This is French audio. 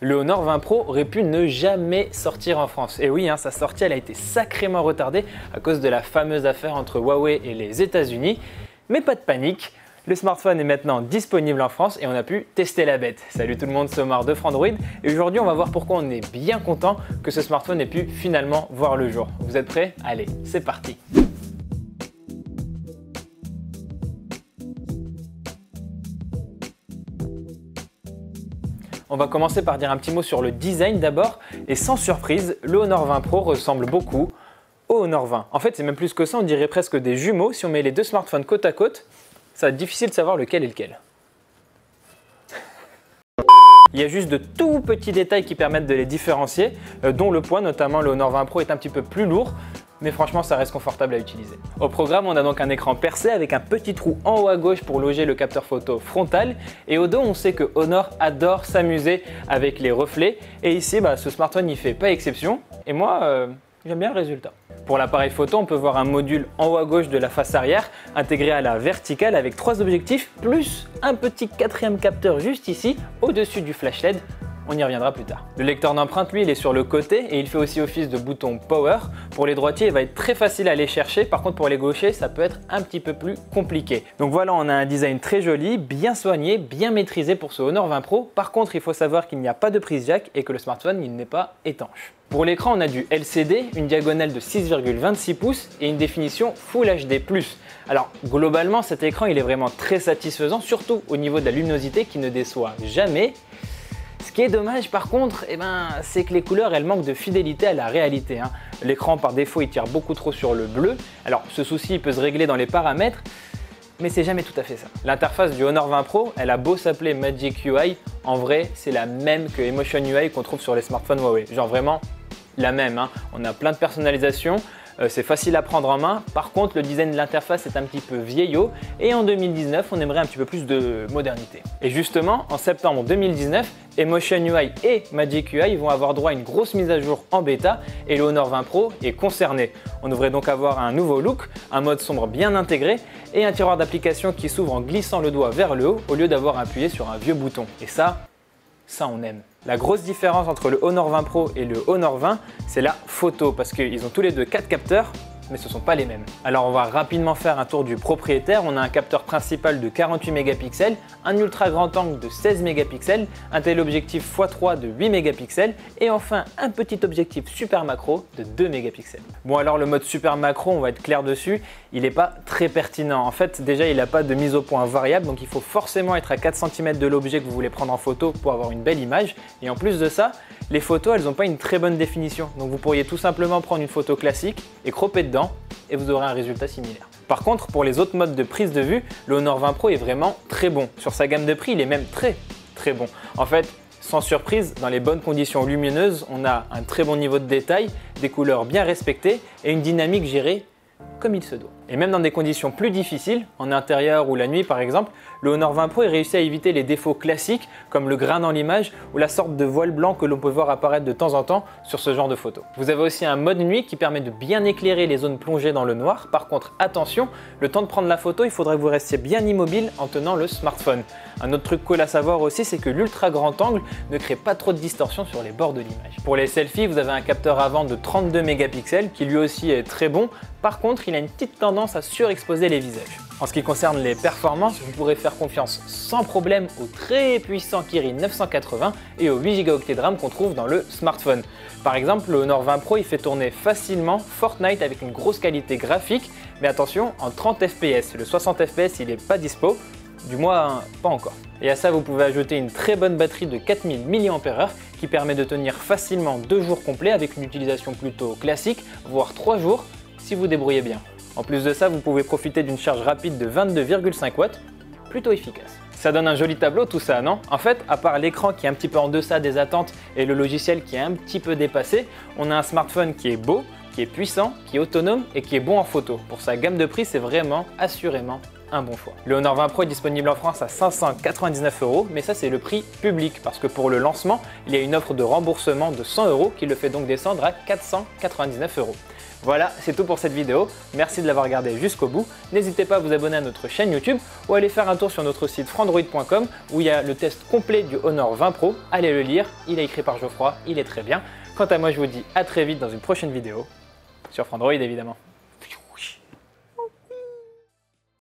Le Honor 20 Pro aurait pu ne jamais sortir en France. Et oui, sa sortie elle a été sacrément retardée à cause de la fameuse affaire entre Huawei et les États-Unis. Mais pas de panique, le smartphone est maintenant disponible en France et on a pu tester la bête. Salut tout le monde, c'est Omar de Frandroid et aujourd'hui on va voir pourquoi on est bien content que ce smartphone ait pu finalement voir le jour. Vous êtes prêts? Allez, c'est parti! On va commencer par dire un petit mot sur le design d'abord et sans surprise, le Honor 20 Pro ressemble beaucoup au Honor 20. En fait, c'est même plus que ça, on dirait presque des jumeaux. Si on met les deux smartphones côte à côte, ça va être difficile de savoir lequel est lequel. Il y a juste de tout petits détails qui permettent de les différencier, dont le poids, notamment le Honor 20 Pro est un petit peu plus lourd, mais franchement ça reste confortable à utiliser. Au programme, on a donc un écran percé avec un petit trou en haut à gauche pour loger le capteur photo frontal, et au dos on sait que Honor adore s'amuser avec les reflets, et ici ce smartphone n'y fait pas exception, et moi j'aime bien le résultat. Pour l'appareil photo, on peut voir un module en haut à gauche de la face arrière intégré à la verticale avec 3 objectifs plus un petit 4e capteur juste ici au-dessus du flash LED. On y reviendra plus tard. Le lecteur d'empreintes, lui, il est sur le côté et il fait aussi office de bouton Power. Pour les droitiers, il va être très facile à aller chercher. Par contre, pour les gauchers, ça peut être un petit peu plus compliqué. Donc voilà, on a un design très joli, bien soigné, bien maîtrisé pour ce Honor 20 Pro. Par contre, il faut savoir qu'il n'y a pas de prise jack et que le smartphone, il n'est pas étanche. Pour l'écran, on a du LCD, une diagonale de 6,26 pouces et une définition Full HD+. Alors globalement, cet écran, il est vraiment très satisfaisant, surtout au niveau de la luminosité qui ne déçoit jamais. Ce qui est dommage par contre, c'est que les couleurs elles manquent de fidélité à la réalité. L'écran par défaut il tire beaucoup trop sur le bleu. Alors ce souci il peut se régler dans les paramètres, mais c'est jamais tout à fait ça. L'interface du Honor 20 Pro, elle a beau s'appeler Magic UI, en vrai c'est la même que Emotion UI qu'on trouve sur les smartphones Huawei. Genre vraiment la même. On a plein de personnalisation. C'est facile à prendre en main. Par contre, le design de l'interface est un petit peu vieillot et en 2019, on aimerait un petit peu plus de modernité. Et justement, en septembre 2019, Emotion UI et Magic UI vont avoir droit à une grosse mise à jour en bêta et le Honor 20 Pro est concerné. On devrait donc avoir un nouveau look, un mode sombre bien intégré et un tiroir d'application qui s'ouvre en glissant le doigt vers le haut au lieu d'avoir appuyé sur un vieux bouton. Et ça on aime. La grosse différence entre le Honor 20 Pro et le Honor 20, c'est la photo parce qu'ils ont tous les deux 4 capteurs, mais ce ne sont pas les mêmes. Alors on va rapidement faire un tour du propriétaire. On a un capteur principal de 48 mégapixels, un ultra grand angle de 16 mégapixels, un téléobjectif x3 de 8 mégapixels et enfin un petit objectif super macro de 2 mégapixels. Bon alors le mode super macro, on va être clair dessus, il n'est pas très pertinent. En fait déjà il n'a pas de mise au point variable, donc il faut forcément être à 4 cm de l'objet que vous voulez prendre en photo pour avoir une belle image. Et en plus de ça, les photos elles n'ont pas une très bonne définition. Donc vous pourriez tout simplement prendre une photo classique et cropper dedans et vous aurez un résultat similaire. Par contre, pour les autres modes de prise de vue, le Honor 20 Pro est vraiment très bon. Sur sa gamme de prix, il est même très bon. En fait, sans surprise, dans les bonnes conditions lumineuses, on a un très bon niveau de détail, des couleurs bien respectées et une dynamique gérée comme il se doit. Et même dans des conditions plus difficiles, en intérieur ou la nuit par exemple, le Honor 20 Pro a réussi à éviter les défauts classiques comme le grain dans l'image ou la sorte de voile blanc que l'on peut voir apparaître de temps en temps sur ce genre de photos. Vous avez aussi un mode nuit qui permet de bien éclairer les zones plongées dans le noir. Par contre, attention, le temps de prendre la photo, il faudrait que vous restiez bien immobile en tenant le smartphone. Un autre truc cool à savoir aussi, c'est que l'ultra grand angle ne crée pas trop de distorsion sur les bords de l'image. Pour les selfies, vous avez un capteur avant de 32 mégapixels qui lui aussi est très bon. Par contre, il a une petite tendance à surexposer les visages. En ce qui concerne les performances, vous pourrez faire confiance sans problème au très puissant Kirin 980 et aux 8 Go de RAM qu'on trouve dans le smartphone. Par exemple, le Honor 20 Pro il fait tourner facilement Fortnite avec une grosse qualité graphique, mais attention, en 30 fps. Le 60 fps il n'est pas dispo, du moins pas encore. Et à ça, vous pouvez ajouter une très bonne batterie de 4000 mAh qui permet de tenir facilement 2 jours complets avec une utilisation plutôt classique, voire 3 jours si vous débrouillez bien. En plus de ça, vous pouvez profiter d'une charge rapide de 22,5 watts, plutôt efficace. Ça donne un joli tableau tout ça, non? En fait, à part l'écran qui est un petit peu en deçà des attentes et le logiciel qui est un petit peu dépassé, on a un smartphone qui est beau, qui est puissant, qui est autonome et qui est bon en photo. Pour sa gamme de prix, c'est vraiment, assurément, un bon choix. Le Honor 20 Pro est disponible en France à 599 €, mais ça c'est le prix public parce que pour le lancement, il y a une offre de remboursement de 100 € qui le fait donc descendre à 499 €. Voilà, c'est tout pour cette vidéo. Merci de l'avoir regardé jusqu'au bout. N'hésitez pas à vous abonner à notre chaîne YouTube ou à aller faire un tour sur notre site frandroid.com où il y a le test complet du Honor 20 Pro. Allez le lire, il est écrit par Geoffroy, il est très bien. Quant à moi, je vous dis à très vite dans une prochaine vidéo, sur Frandroid évidemment.